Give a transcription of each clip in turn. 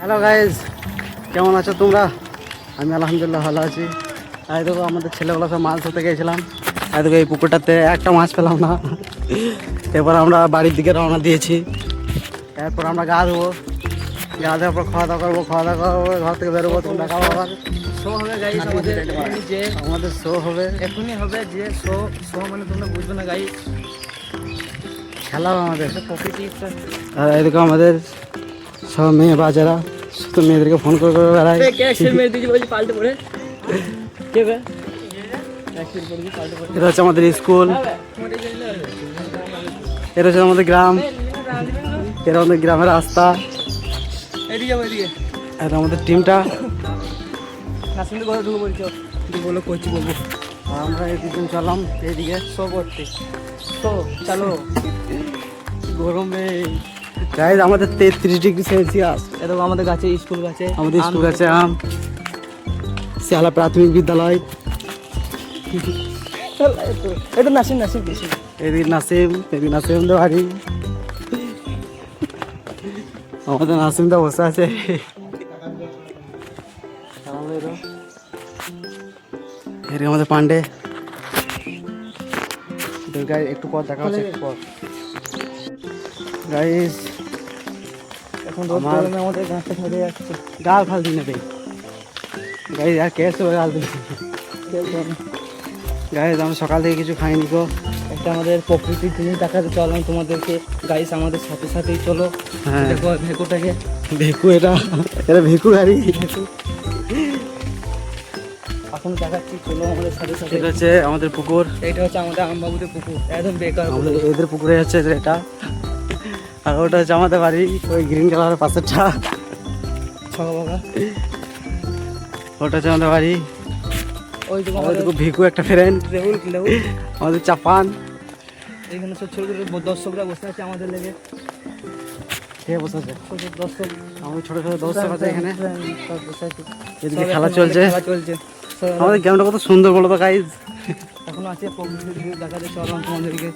Hello guys, কেমন আছো তোমরা? আমি আলহামদুলিল্লাহ ভালো আছি। আর দেখো আমাদের ছেলেগুলো সব মাছ ধরতে গিয়েছিলাম। আর দেখো এই পুকুরটাতে একটা মাছ পেলাম না। এরপর আমরা বাড়ির দিকে রওনা দিয়েছি। এরপর আমরা গা দেবো, গা দেওয়ার পর খাওয়া দাওয়া করবো, ঘর থেকে বেরোবো। তোমরা খাওয়া আবার শো হবে গাইস, আমাদের শো হবে, এখনই হবে যে শো মানে তোমরা বুঝবে না গাইস, খেলা হবে আমাদের। প্রকৃতি আর এদিকে আমাদের সব মেয়ে বাজারা শুধু মেয়েদেরকে ফোন করে করে বেড়ায়। পাল্টে পড়ে এটা হচ্ছে আমাদের স্কুল, এটা হচ্ছে আমাদের গ্রাম, এটা আমাদের গ্রামের রাস্তা, এটা আমাদের টিমটা। আমরা এই দুজন চললাম এইদিকে শো করতে। চলো গরমে গাইজ আমাদের 33°C। এরকম আমাদের গাছে স্কুল গাছে, আমাদের স্কুল আছে আম শিয়ালা প্রাথমিক বিদ্যালয়। এটা নাসিম বেশি এদিকে নাসিমদের বাড়ি। আমাদের নাসিমদা বসে আছে। এদিকে আমাদের পান্ডে। একটু পর দেখা হচ্ছে, একটু পর গাইস। এখন রোদ গরমে আমাদের গাছটা ছেড়ে যাচ্ছে। গাল ফাল দিনে ভাই গাইস, আর কেসে গাল দিচ্ছি গাইস। আমরা সকাল থেকে কিছু খাইনি গো। একটা আমাদের প্রকৃতির জিনিস দেখাতে চললাম তোমাদেরকে গাইস, আমাদের সাথে সাথেই চলো। হ্যাঁ দেখো ভেকুটাকে, ভেকু, এটা ভেকু গাড়ি। এখন দেখাচ্ছি, চলো আমাদের সাথে সাথে। এটা হচ্ছে আমাদের পুকুর, এইটা হচ্ছে আমাদের আমবাবুদের পুকুর, একদম বেকার। আমাদের এদের পুকুরে হচ্ছে এটা। আর ওটা হচ্ছে আমাদের বাড়ি, ওই গ্রিন কালারের পাশেরটা ছকাবাগা। ওটা হচ্ছে আমাদের বাড়ি। ওই যে আমাদের ভিকু একটা ফ্রেন্ড, লেহুল আমাদের চাপান। এইখানে সব ছোট ছোট দর্শকরা বসে আছে আমাদের লেগে। কে বসে আছে? ছোট দর্শক, আমাদের ছোট ছোট দর্শক আছে এখানে। সব বসে আছে, এদিকে খেলা চলছে। সব আমাদের গ্রামটা কত সুন্দর বলো তো গাইজ। এখন আছে প্রকৃতির ভিউ দেখাতে চললাম তোমাদেরকে।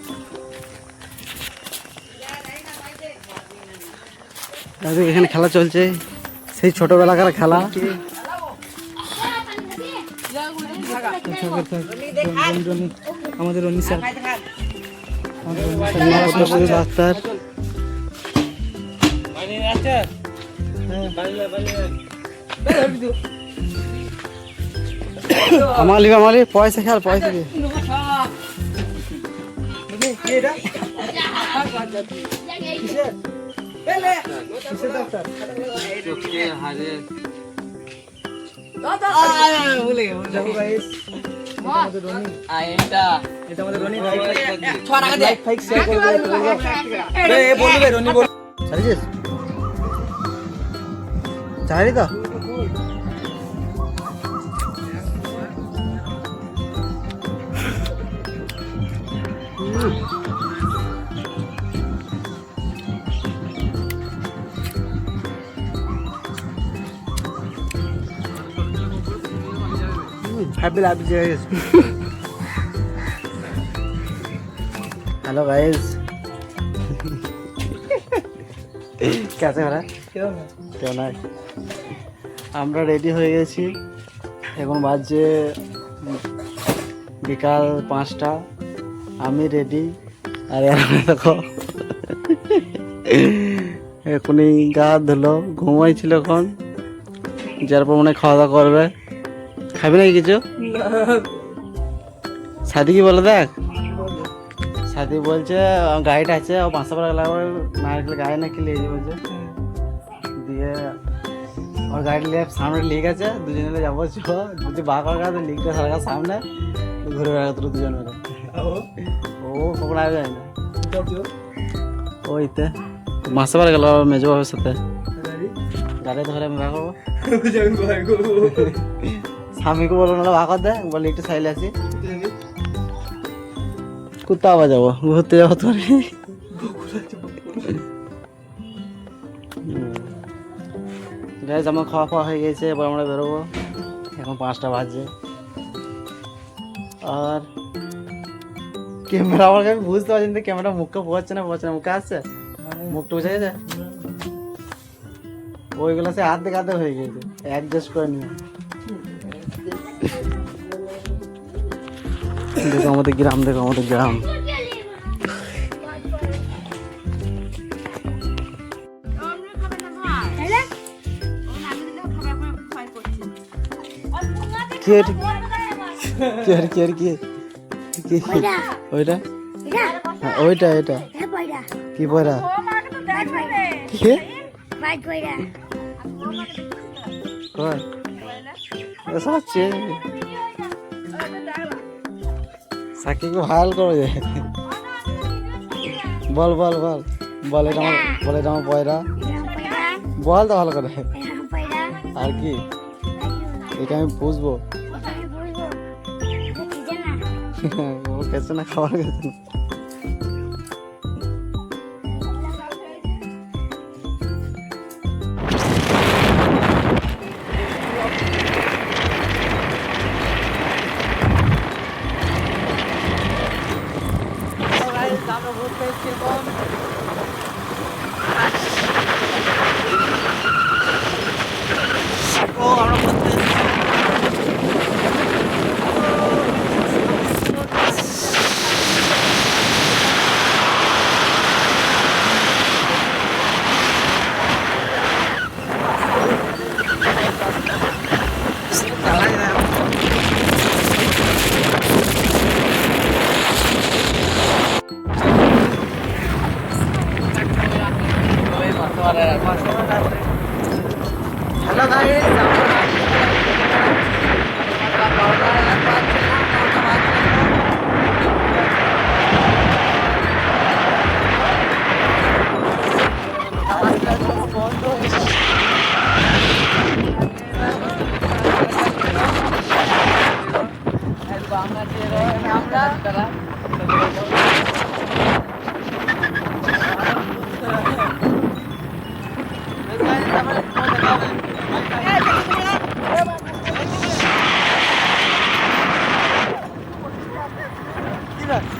এখানে খেলা চলছে, সেই ছোটবেলাকার খেলা। আমাদের রনি স্যার, ডাক্তার। আমালি পয়সা খেয়াল, পয়সা দিয়ে চারি তো। हेलो गाइस, कैसे हो रहा है? क्यों ना আমরা রেডি হয়ে গেছি। এখন বাজে বিকাল 5টা। আমি রেডি। আর দেখো এখনই গা ধুলো, ঘুমাইছিল এখন, যার পর মনে খাওয়া দাওয়া করবে। খাবি নাকি কিছু? সাদি কি বলে দেখ, সাদি বলছে গাড়িটা আছে, ও 500 টাকা লাগবে না রাখলে গাড়ি না কিনে বলছে। দিয়ে और गाड़ी ले सामने लिख আছে, দুজনে যাবো। যদি বাঘ কাকা তো লিখতে সরকার সামনে ঘুরে বেড়াতো দুজন মিলে। ও কখন আসবে না, ওইতে মাসে বার গেল মেজো বাবার সাথে গাড়ি ধরে আমি ভাগ করবো। স্বামীকে বলবো না ভাগ দে, বলে একটু সাইলে আসি। কোথাও আবার যাবো, ঘুরতে যাবো তোর। গাইজ আমার খাওয়া হয়ে গেছে, এবার আমরা বেরোবো। এখন 5টা বাজে। আর ক্যামেরা আমার কাছে বুঝতে পারছি না, ক্যামেরা মুখকে বোঝাচ্ছে না, মুখে আসছে, মুখটা বোঝা গেছে। ওইগুলো সে আধে কাঁধে হয়ে গেছে, অ্যাডজাস্ট করে নিও। দেখো আমাদের গ্রাম, দেখো আমাদের গ্রাম। কি এটা? কি আর কি আর কি কি ওইটা? হ্যাঁ, ওইটা এটা কি পয়রা? কি কয় এসব হচ্ছে সাকিবকে ভাইরাল করো যে। বল বল বল বল, এটা আমার, বল এটা আমার পয়রা, বল তো ভালো করে। আর কি এটা আমি বুঝবো? ও খেছে না, খাবার খেছে না। হ্যালো গাইস,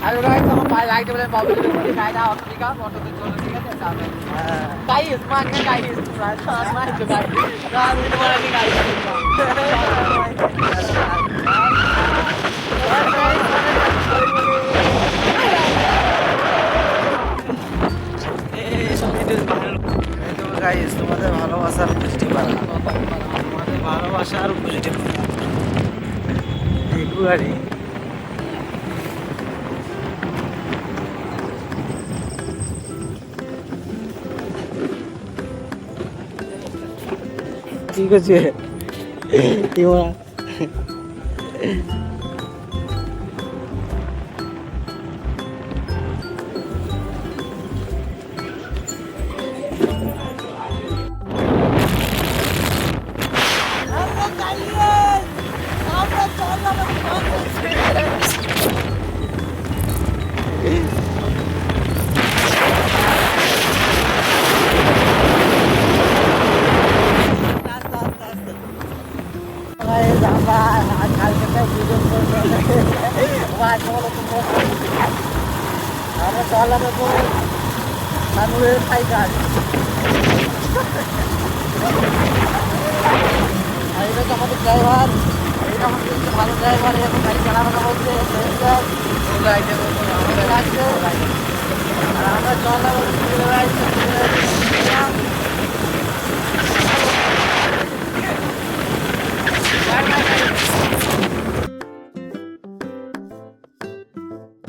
আরে গাইস, আমার পায়ে লাগতে বলে প্রবলেম হচ্ছে, কায়দা অটোমেটিকা অটোতে চলে, ঠিক আছে? তাহলে গাইস মান না গাইস, প্রায় মান তো গাইস রাত দিন বলা কি গাইস গাইস, তোমাদের ভালোবাসার পজিটিভ আর তোমাদের ভালোবাসা আর পজিটিভ একটু গাড়ি। ঠিক আছে এবার আমরা চলার পর মানুষের খাই কাজ। আর এটা তো আমাদের ড্রাইভার, এটা আমাদের ভালো ড্রাইভার, এখন গাড়ি চালানো হচ্ছে। আর আমরা চলার